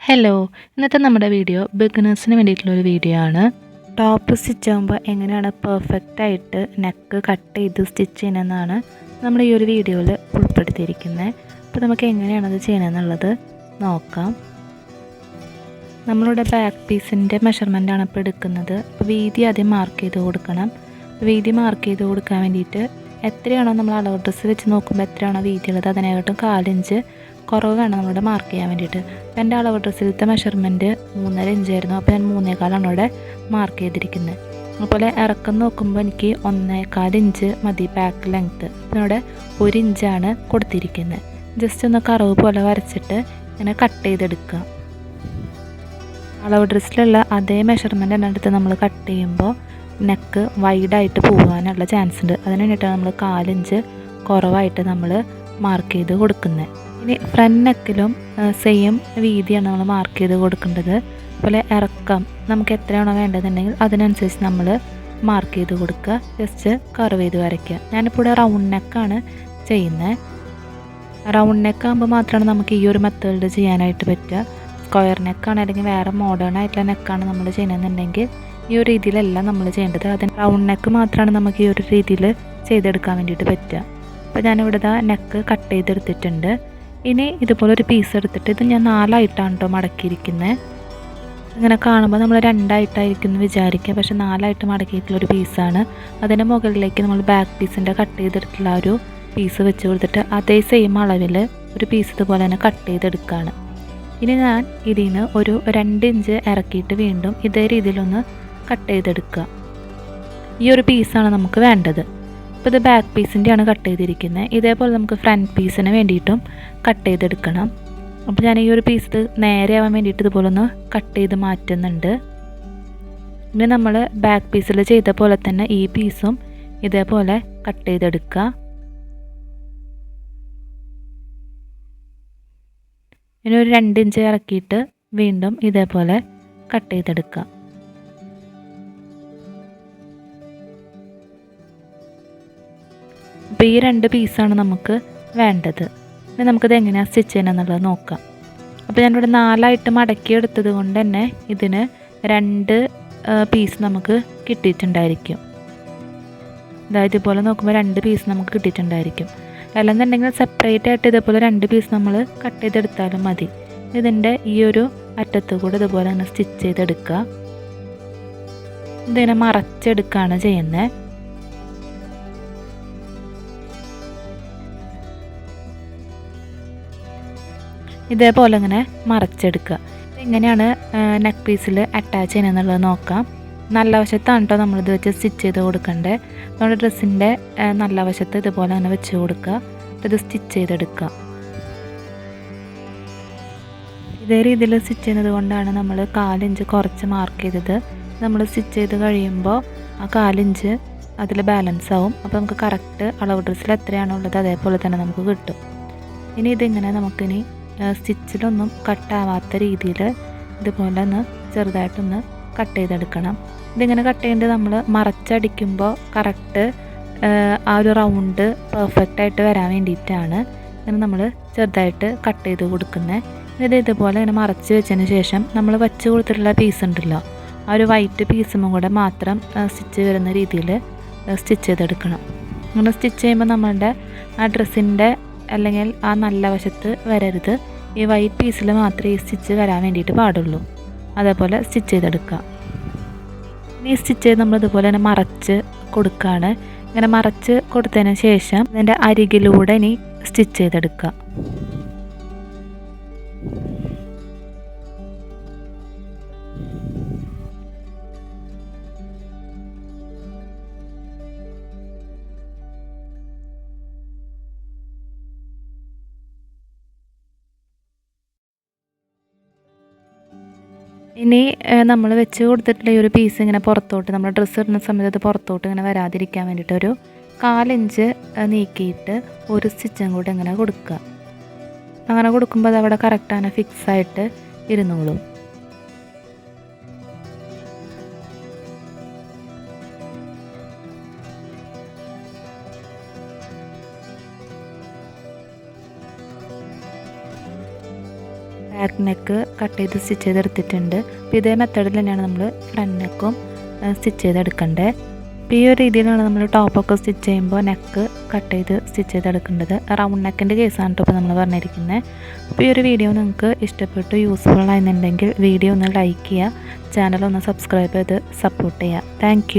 Hello, ഇന്നത്തെ നമ്മുടെ video ബിഗിനേഴ്സിന് വേണ്ടിയിട്ടുള്ളൊരു video ആണ്. ടോപ്പ് സ്റ്റിച്ച് ആകുമ്പോൾ എങ്ങനെയാണ് പെർഫെക്റ്റായിട്ട് നെക്ക് കട്ട് ചെയ്ത് സ്റ്റിച്ച് ചെയ്യണമെന്നാണ് നമ്മൾ ഈ ഒരു വീഡിയോയിൽ ഉൾപ്പെടുത്തിയിരിക്കുന്നത്. അപ്പോൾ നമുക്ക് എങ്ങനെയാണത് ചെയ്യണമെന്നുള്ളത് നോക്കാം. നമ്മളുടെ ബാക്ക് പീസിൻ്റെ മെഷർമെൻറ്റാണ് ഇപ്പോൾ എടുക്കുന്നത്. അപ്പോൾ വീതി ആദ്യം മാർക്ക് ചെയ്ത് കൊടുക്കണം. വീതി മാർക്ക് ചെയ്ത് കൊടുക്കാൻ വേണ്ടിയിട്ട് എത്രയാണോ നമ്മൾ അളവ് ഡ്രസ്സ് വെച്ച് നോക്കുമ്പോൾ എത്രയാണോ വീതിയുള്ളത് അതിനായിട്ടും 1/4 ഇഞ്ച് കുറവ് വേണം നമ്മളിവിടെ മാർക്ക് ചെയ്യാൻ വേണ്ടിയിട്ട്. അപ്പോൾ എൻ്റെ അളവ് ഡ്രസ്സിലത്തെ മെഷർമെൻറ്റ് 3.5 ഇഞ്ചായിരുന്നു. അപ്പോൾ ഞാൻ 3.25 ഇവിടെ മാർക്ക് ചെയ്തിരിക്കുന്നത്. അതുപോലെ ഇറക്കം നോക്കുമ്പോൾ എനിക്ക് 1.25 ഇഞ്ച് മതി ബാക്ക് ലെങ്ത്ത്. അപ്പോൾ ഇവിടെ 1 ഇഞ്ചാണ് കൊടുത്തിരിക്കുന്നത്. ജസ്റ്റ് ഒന്ന് കർവ് പോലെ വരച്ചിട്ട് ഇങ്ങനെ കട്ട് ചെയ്തെടുക്കുക. അളവ് ഡ്രസ്സിലുള്ള അതേ മെഷർമെൻറ്റ് തന്നെ എടുത്ത് നമ്മൾ കട്ട് ചെയ്യുമ്പോൾ നെക്ക് വൈഡായിട്ട് പോകാനുള്ള ചാൻസ് ഉണ്ട്. അതിന് വേണ്ടിയിട്ടാണ് നമ്മൾ 1/4 ഇഞ്ച് കുറവായിട്ട് നമ്മൾ മാർക്ക് ചെയ്ത് കൊടുക്കുന്നത്. ഇനി ഫ്രണ്ട് നെക്കിലും സെയിം വീതിയാണ് നമ്മൾ മാർക്ക് ചെയ്ത് കൊടുക്കേണ്ടത്. അതുപോലെ ഇറക്കം നമുക്ക് എത്രയാണോ വേണ്ടതെന്നുണ്ടെങ്കിൽ അതിനനുസരിച്ച് നമ്മൾ മാർക്ക് ചെയ്ത് കൊടുക്കുക. ജസ്റ്റ് കർവ് ചെയ്ത് വരയ്ക്കുക. ഞാനിപ്പോൾ ഇവിടെ റൗണ്ട് നെക്കാണ് ചെയ്യുന്നത്. റൗണ്ട് നെക്കാകുമ്പോൾ മാത്രമാണ് നമുക്ക് ഈ ഒരു മെത്തേഡിൽ ചെയ്യാനായിട്ട് പറ്റുക. സ്ക്വയർ നെക്കാണ് അല്ലെങ്കിൽ വേറെ മോഡേൺ ആയിട്ടുള്ള നെക്കാണ് നമ്മൾ ചെയ്യണമെന്നുണ്ടെങ്കിൽ ഈ ഒരു രീതിയിലല്ല നമ്മൾ ചെയ്യേണ്ടത്. അതിന് റൗണ്ട് നെക്ക് മാത്രമാണ് നമുക്ക് ഈ ഒരു രീതിയിൽ ചെയ്തെടുക്കാൻ വേണ്ടിയിട്ട് പറ്റുക. അപ്പോൾ ഞാനിവിടെ നെക്ക് കട്ട് ചെയ്തെടുത്തിട്ടുണ്ട്. ഇനി ഇതുപോലെ ഒരു പീസ് എടുത്തിട്ട് ഇത് ഞാൻ 4 ആയിട്ടാണ് കേട്ടോ മടക്കിയിരിക്കുന്നത്. ഇങ്ങനെ കാണുമ്പോൾ നമ്മൾ 2 ആയിട്ടായിരിക്കും എന്ന് വിചാരിക്കുക, പക്ഷേ 4 ആയിട്ട് മടക്കിയിട്ടുള്ളൊരു പീസാണ്. അതിൻ്റെ മുകളിലേക്ക് നമ്മൾ ബാക്ക് പീസിൻ്റെ കട്ട് ചെയ്തെടുത്തുള്ള ഒരു പീസ് വെച്ച് കൊടുത്തിട്ട് അതേ സെയിം അളവിൽ ഒരു പീസ് ഇതുപോലെ തന്നെ കട്ട് ചെയ്തെടുക്കുകയാണ്. ഇനി ഞാൻ ഇതിൽ നിന്ന് ഒരു 2 ഇഞ്ച് ഇറക്കിയിട്ട് വീണ്ടും ഇതേ രീതിയിലൊന്ന് കട്ട് ചെയ്തെടുക്കുക. ഈ ഒരു പീസാണ് നമുക്ക് വേണ്ടത്. അപ്പോൾ ഇത് ബാക്ക് പീസിൻ്റെയാണ് കട്ട് ചെയ്തിരിക്കുന്നത്. ഇതേപോലെ നമുക്ക് ഫ്രണ്ട് പീസിന് വേണ്ടിയിട്ടും കട്ട് ചെയ്തെടുക്കണം. അപ്പോൾ ഞാൻ ഈ ഒരു പീസ് നേരെ ആവാൻ വേണ്ടിയിട്ട് ഇതുപോലെ ഒന്ന് കട്ട് ചെയ്ത് മാറ്റുന്നുണ്ട്. ഇനി നമ്മൾ ബാക്ക് പീസിൽ ചെയ്ത പോലെ തന്നെ ഈ പീസും ഇതേപോലെ കട്ട് ചെയ്തെടുക്കുക. ഇനി ഒരു 2 ഇഞ്ച് ഇറക്കിയിട്ട് വീണ്ടും ഇതേപോലെ കട്ട് ചെയ്തെടുക്കുക. അപ്പോൾ ഈ 2 പീസാണ് നമുക്ക് വേണ്ടത്. ഇനി നമുക്കിത് എങ്ങനെയാണ് സ്റ്റിച്ച് ചെയ്യണമെന്നുള്ളത് നോക്കാം. അപ്പോൾ ഞാനിവിടെ 4 ആയിട്ട് മടക്കി എടുത്തത് കൊണ്ട് തന്നെ ഇതിന് 2 പീസ് നമുക്ക് കിട്ടിയിട്ടുണ്ടായിരിക്കും. അതായത് ഇതുപോലെ നോക്കുമ്പോൾ 2 പീസ് നമുക്ക് കിട്ടിയിട്ടുണ്ടായിരിക്കും. അല്ലെന്നുണ്ടെങ്കിൽ സെപ്പറേറ്റ് ആയിട്ട് ഇതേപോലെ 2 പീസ് നമ്മൾ കട്ട് ചെയ്തെടുത്താലും മതി. ഇതിൻ്റെ ഈ ഒരു അറ്റത്ത് കൂടെ ഇതുപോലെ തന്നെ സ്റ്റിച്ച് ചെയ്തെടുക്കുക. ഇതിനെ മറച്ചെടുക്കുകയാണ് ചെയ്യുന്നത്. ഇതേപോലെ ഇങ്ങനെ മറച്ചെടുക്കുക. എങ്ങനെയാണ് നെക്ക് പീസിൽ അറ്റാച്ച് ചെയ്യണമെന്നുള്ളത് നോക്കാം. നല്ല വശത്താണ് കേട്ടോ നമ്മളിത് വെച്ച് സ്റ്റിച്ച് ചെയ്ത് കൊടുക്കേണ്ടത്. നമ്മുടെ ഡ്രസ്സിൻ്റെ നല്ല വശത്ത് ഇതുപോലെ അങ്ങനെ വെച്ച് കൊടുക്കുക. ഇത് സ്റ്റിച്ച് ചെയ്തെടുക്കുക. ഇതേ രീതിയിൽ സ്റ്റിച്ച് ചെയ്യുന്നത് കൊണ്ടാണ് നമ്മൾ 1/4 ഇഞ്ച് കുറച്ച് മാർക്ക് ചെയ്തത്. നമ്മൾ സ്റ്റിച്ച് ചെയ്ത് കഴിയുമ്പോൾ ആ 1/4 ഇഞ്ച് അതിൽ ബാലൻസ് ആവും. അപ്പോൾ നമുക്ക് കറക്റ്റ് അളവ് ഡ്രസ്സിൽ എത്രയാണോ ഉള്ളത് അതേപോലെ തന്നെ നമുക്ക് കിട്ടും. ഇനി ഇതിങ്ങനെ നമുക്കിനി സ്റ്റിച്ചിലൊന്നും കട്ടാവാത്ത രീതിയിൽ ഇതുപോലെ ഒന്ന് ചെറുതായിട്ടൊന്ന് കട്ട് ചെയ്തെടുക്കണം. ഇതിങ്ങനെ കട്ട് ചെയ്യേണ്ടത് നമ്മൾ മറച്ചടിക്കുമ്പോൾ കറക്റ്റ് ആ ഒരു റൗണ്ട് പെർഫെക്റ്റായിട്ട് വരാൻ വേണ്ടിയിട്ടാണ് ഇങ്ങനെ നമ്മൾ ചെറുതായിട്ട് കട്ട് ചെയ്ത് കൊടുക്കുന്നത്. ഇതുപോലെ ഇങ്ങനെ മറച്ച് വെച്ചതിന് ശേഷം നമ്മൾ വച്ച് കൊടുത്തിട്ടുള്ള പീസ് ഉണ്ടല്ലോ, ആ ഒരു വൈറ്റ് പീസും കൂടെ മാത്രം സ്റ്റിച്ച് വരുന്ന രീതിയിൽ സ്റ്റിച്ച് ചെയ്തെടുക്കണം. അങ്ങനെ സ്റ്റിച്ച് ചെയ്യുമ്പോൾ നമ്മളുടെ ആ ഡ്രസ്സിൻ്റെ അല്ലെങ്കിൽ ആ നല്ല വശത്ത് വരരുത്. ഈ വൈറ്റ് പീസിൽ മാത്രമേ ഈ സ്റ്റിച്ച് വരാൻ വേണ്ടിയിട്ട് പാടുള്ളൂ. അതേപോലെ സ്റ്റിച്ച് ചെയ്തെടുക്കുക. ഈ സ്റ്റിച്ച് ചെയ്ത് നമ്മൾ ഇതുപോലെ തന്നെ മറച്ച് കൊടുക്കുകയാണ്. ഇങ്ങനെ മറച്ച് കൊടുത്തതിന് ശേഷം ഇതിൻ്റെ അരികിലൂടെ ഇനി സ്റ്റിച്ച് ചെയ്തെടുക്കുക. ഇനി നമ്മൾ വെച്ച് കൊടുത്തിട്ടുള്ള ഈ ഒരു പീസ് ഇങ്ങനെ പുറത്തോട്ട് നമ്മൾ ഡ്രസ്സ് ഇടുന്ന സമയത്ത് അത് പുറത്തോട്ട് ഇങ്ങനെ വരാതിരിക്കാൻ വേണ്ടിയിട്ട് ഒരു 1/4 ഇഞ്ച് നീക്കിയിട്ട് ഒരു സ്റ്റിച്ചും കൂടെ ഇങ്ങനെ കൊടുക്കുക. അങ്ങനെ കൊടുക്കുമ്പോൾ അത് അവിടെ കറക്റ്റാണ് ഫിക്സായിട്ട് ഇരുന്നോളും. ബാക്ക് നെക്ക് കട്ട് ചെയ്ത് സ്റ്റിച്ച് ചെയ്തെടുത്തിട്ടുണ്ട്. അപ്പോൾ ഇതേ മെത്തേഡിൽ തന്നെയാണ് നമ്മൾ ഫ്രണ്ട് നെക്കും സ്റ്റിച്ച് ചെയ്തെടുക്കേണ്ടത്. അപ്പോൾ ഈ ഒരു രീതിയിലാണ് നമ്മൾ ടോപ്പൊക്കെ സ്റ്റിച്ച് ചെയ്യുമ്പോൾ നെക്ക് കട്ട് ചെയ്ത് സ്റ്റിച്ച് ചെയ്തെടുക്കേണ്ടത്. റൗണ്ട് നെക്കിൻ്റെ കേസാണ് കേട്ടോ ഇപ്പോൾ നമ്മൾ പറഞ്ഞിരിക്കുന്നത്. അപ്പോൾ ഈ ഒരു വീഡിയോ നിങ്ങൾക്ക് ഇഷ്ടപ്പെട്ടു യൂസ്ഫുൾ ആയെന്നുണ്ടെങ്കിൽ വീഡിയോ ഒന്ന് ലൈക്ക് ചെയ്യുക, ചാനൽ ഒന്ന് സബ്സ്ക്രൈബ് ചെയ്ത് സപ്പോർട്ട് ചെയ്യുക. താങ്ക്